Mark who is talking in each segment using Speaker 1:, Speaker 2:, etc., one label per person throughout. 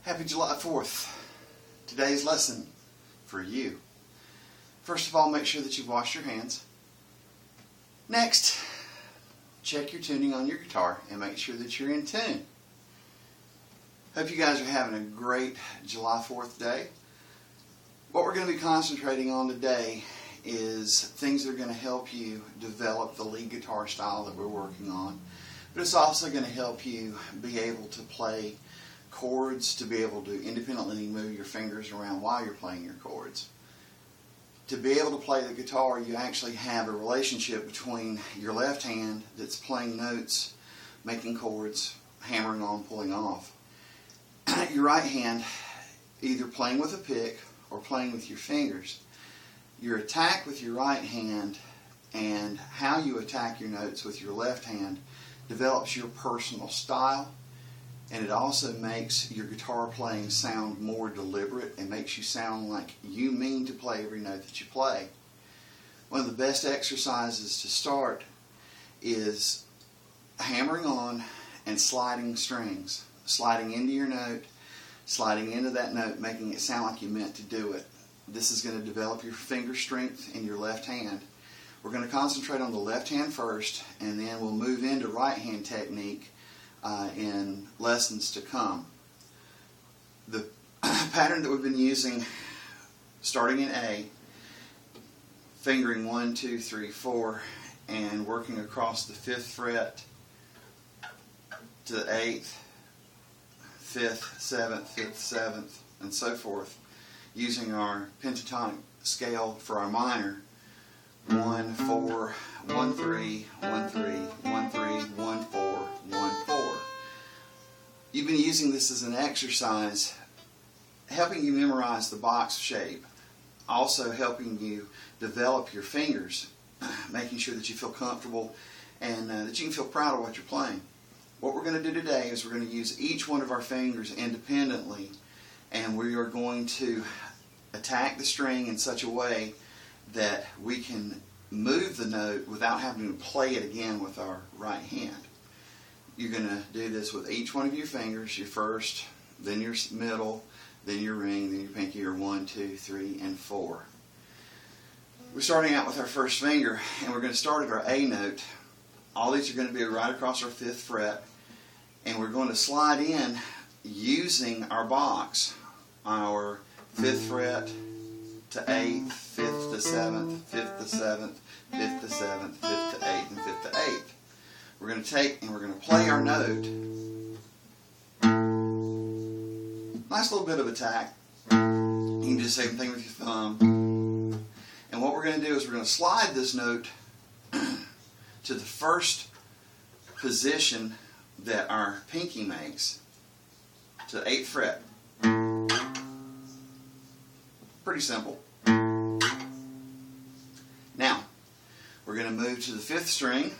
Speaker 1: Happy July 4th. Today's lesson for you. First of all, make sure that you've washed your hands. Next, check your tuning on your guitar and make sure that you're in tune. Hope you guys are having a great July 4th day. What we're going to be concentrating on today is things that are going to help you develop the lead guitar style that we're working on. But it's also going to help you be able to play chords, to be able to independently move your fingers around while you're playing your chords. To be able to play the guitar, you actually have a relationship between your left hand that's playing notes, making chords, hammering on, pulling off. Your right hand either playing with a pick or playing with your fingers. Your attack with your right hand and how you attack your notes with your left hand develops your personal style, and it also makes your guitar playing sound more deliberate and makes you sound like you mean to play every note that you play. One of the best exercises to start is hammering on and sliding strings. Sliding into your note, sliding into that note, making it sound like you meant to do it. This is going to develop your finger strength in your left hand. We're going to concentrate on the left hand first, and then we'll move into right hand technique in lessons to come. The pattern that we've been using, starting in A, fingering 1, 2, 3, 4, and working across the 5th fret to the 8th, 5th, 7th, 5th, 7th, and so forth, using our pentatonic scale for our minor. 1, 4, 1, 3, 1, 3, 1, 3, 1, 4, 1, 4. You've been using this as an exercise, helping you memorize the box shape, also helping you develop your fingers, making sure that you feel comfortable and that you can feel proud of what you're playing. What we're going to do today is we're going to use each one of our fingers independently, and we are going to attack the string in such a way that we can move the note without having to play it again with our right hand. You're going to do this with each one of your fingers, your first, then your middle, then your ring, then your pinky, or 1, 2, 3, and 4. We're starting out with our first finger, and we're going to start at our A note. All these are going to be right across our 5th fret, and we're going to slide in using our box, our 5th fret to 8th, 5th to 7th, 5th to 7th, 5th to 7th, 5th to 8th, and 5th to 8th. We're going to take and we're going to play our note. Nice little bit of attack. You can do the same thing with your thumb. And what we're going to do is we're going to slide this note to the first position that our pinky makes, to the 8th fret. Pretty simple. Now, we're going to move to the 5th string.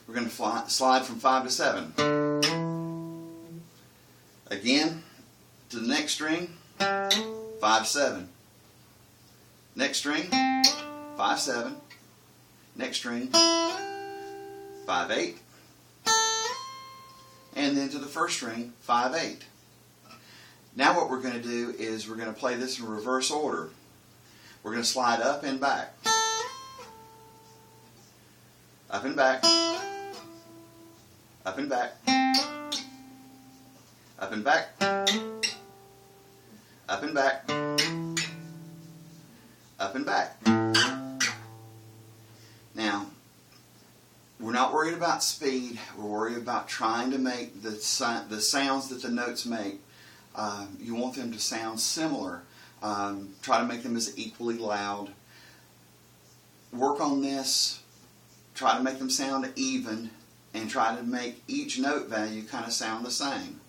Speaker 1: We're going to slide from 5 to 7. Again, to the next string, 5, 7. Next string, 5, 7. Next string, 5, 8. And then to the first string, 5, 8. Now what we're going to do is we're going to play this in reverse order. We're going to slide up and back. Up and back. Up and back. Up and back. Up and back. Up and back. Now, we're not worried about speed. We're worried about trying to make the sounds that the notes make. You want them to sound similar. Try to make them as equally loud. Work on this. Try to make them sound even, and try to make each note value kind of sound the same.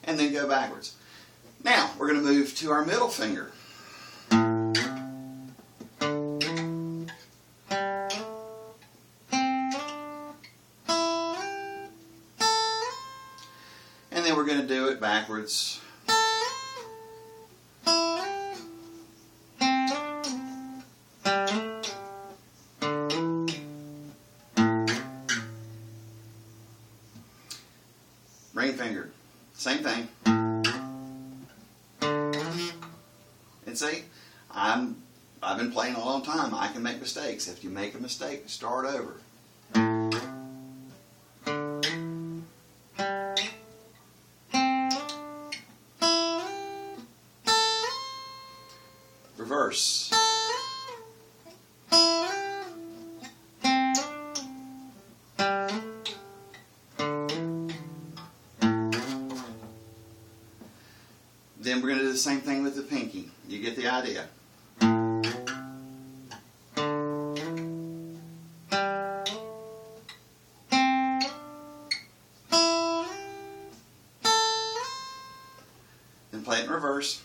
Speaker 1: And then go backwards. Now, we're going to move to our middle finger. And then we're going to do it backwards. finger. Same thing. And see, I've been playing a long time. I can make mistakes. If you make a mistake, start over. Reverse. Then we're going to do the same thing with the pinky. You get the idea. Then play it in reverse.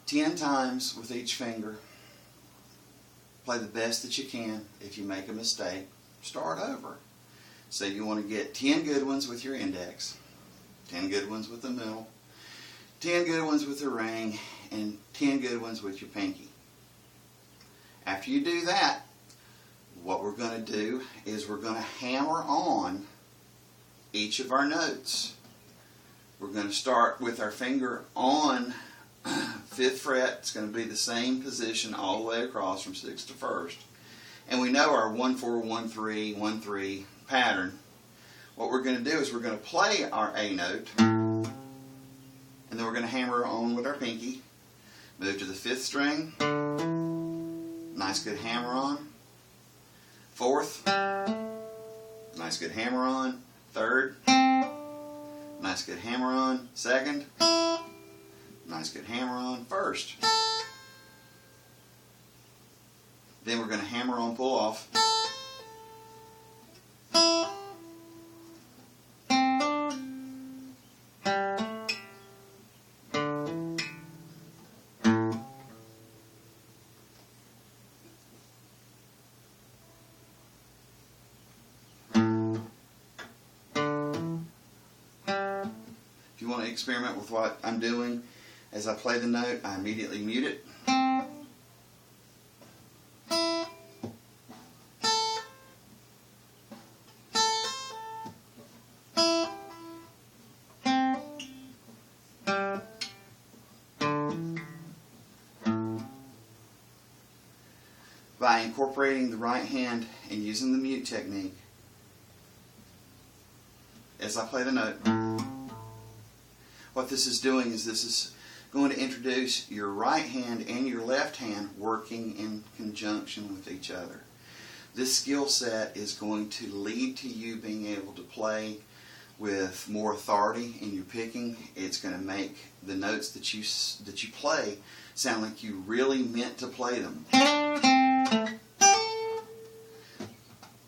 Speaker 1: 10 times with each finger. Play the best that you can. If you make a mistake, start over. So you want to get 10 good ones with your index, 10 good ones with the middle, 10 good ones with the ring, and 10 good ones with your pinky. After you do that, what we're going to do is we're going to hammer on each of our notes. We're going to start with our finger on 5th fret. It's going to be the same position all the way across from 6th to 1st. And we know our 1-4, 1-3, 1-3 pattern. What we're going to do is we're going to play our A note, and then we're going to hammer on with our pinky. Move to the 5th string. Nice good hammer on. 4th. Nice good hammer on. 3rd. Nice good hammer on. 2nd. Nice good hammer on. 1st. Then we're going to hammer on, pull off. If you want to experiment with what I'm doing as I play the note, I immediately mute it. By incorporating the right hand and using the mute technique as I play the note, what this is doing is this is going to introduce your right hand and your left hand working in conjunction with each other. This skill set is going to lead to you being able to play with more authority in your picking. It's going to make the notes that you play sound like you really meant to play them.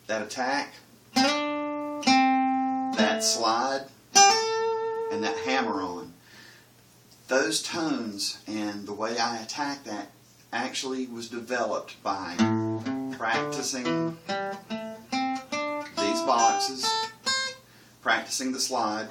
Speaker 1: That attack, that slide, and that hammer on. Those tones and the way I attack that actually was developed by practicing these boxes, practicing the slide,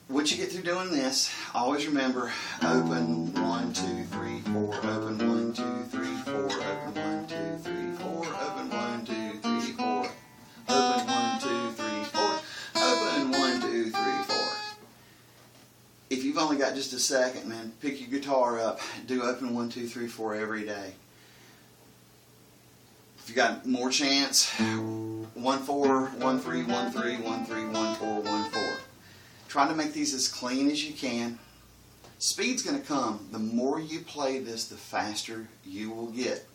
Speaker 1: once you get through doing this, always remember, open 1, 2, 3, 4, open 1, 2, 3, 4, open 1, 2, 3, 4, open 1, 2, 3, 4, open 1, 2, 3, 4, open 1, 2, 3, 4. If you've only got just a second, man, pick your guitar up, do open 1, 2, 3, 4 every day. If you got more chance, 1, 4, 1, 3, 1, 3, 1, 3, 1, 4, 1, 4. Try to make these as clean as you can. Speed's going to come. The more you play this, the faster you will get.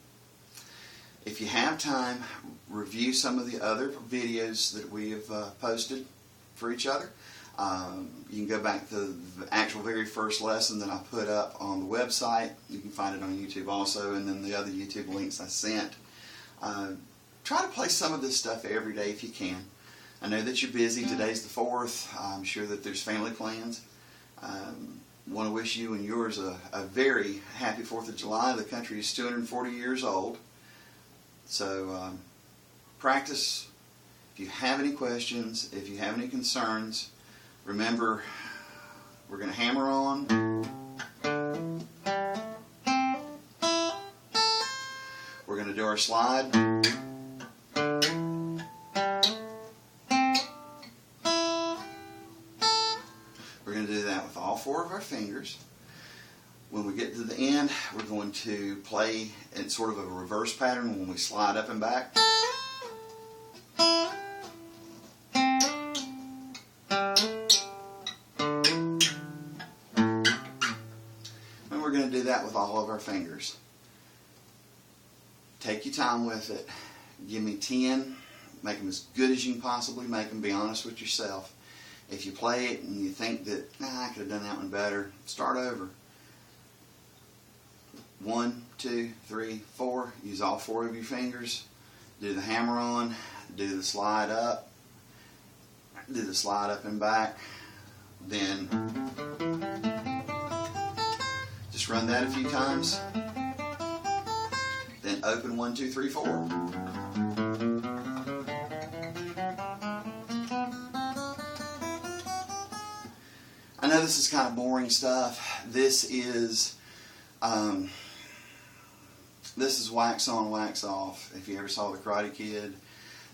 Speaker 1: If you have time, review some of the other videos that we have posted for each other. You can go back to the actual very first lesson that I put up on the website. You can find it on YouTube also, and then the other YouTube links I sent. try to play some of this stuff every day if you can. I know that you're busy. Today's the 4th. I'm sure that there's family plans. Want to wish you and yours a very happy 4th of July. The country is 240 years old. So practice. If you have any questions, if you have any concerns, remember, we're going to hammer on. We're going to do our slide. We're going to do that with all 4 of our fingers. When we get to the end, we're going to play in sort of a reverse pattern when we slide up and back. And we're going to do that with all of our fingers. Take your time with it. Give me 10. Make them as good as you can possibly make them. Be honest with yourself. If you play it and you think that, I could have done that one better, start over. 1, 2, 3, 4. Use all 4 of your fingers. Do the hammer on. Do the slide up. Do the slide up and back. Then just run that a few times. Then open 1, 2, 3, 4. I know this is kind of boring stuff. This is wax on, wax off. If you ever saw The Karate Kid,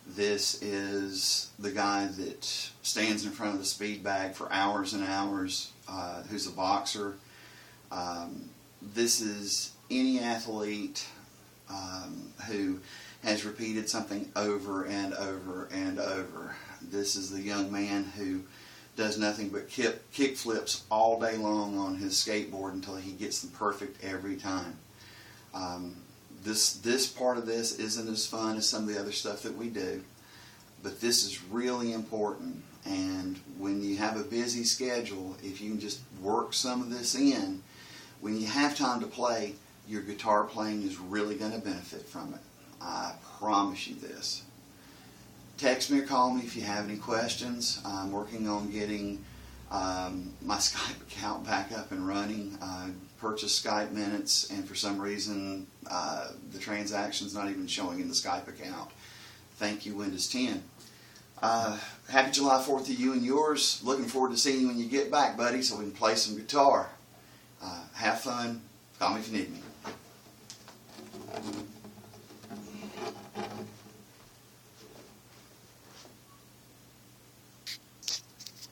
Speaker 1: this is the guy that stands in front of the speed bag for hours and hours, who's a boxer. This is any athlete who has repeated something over and over and over. This is the young man who does nothing but kick flips all day long on his skateboard until he gets them perfect every time. This part of this isn't as fun as some of the other stuff that we do, but this is really important. And when you have a busy schedule, if you can just work some of this in, when you have time to play, your guitar playing is really going to benefit from it. I promise you this. Text me or call me if you have any questions. I'm working on getting my Skype account back up and running. I purchased Skype minutes, and for some reason the transaction's not even showing in the Skype account. Thank you, Windows 10. Happy July 4th to you and yours. Looking forward to seeing you when you get back, buddy, so we can play some guitar. Have fun. Call me if you need me.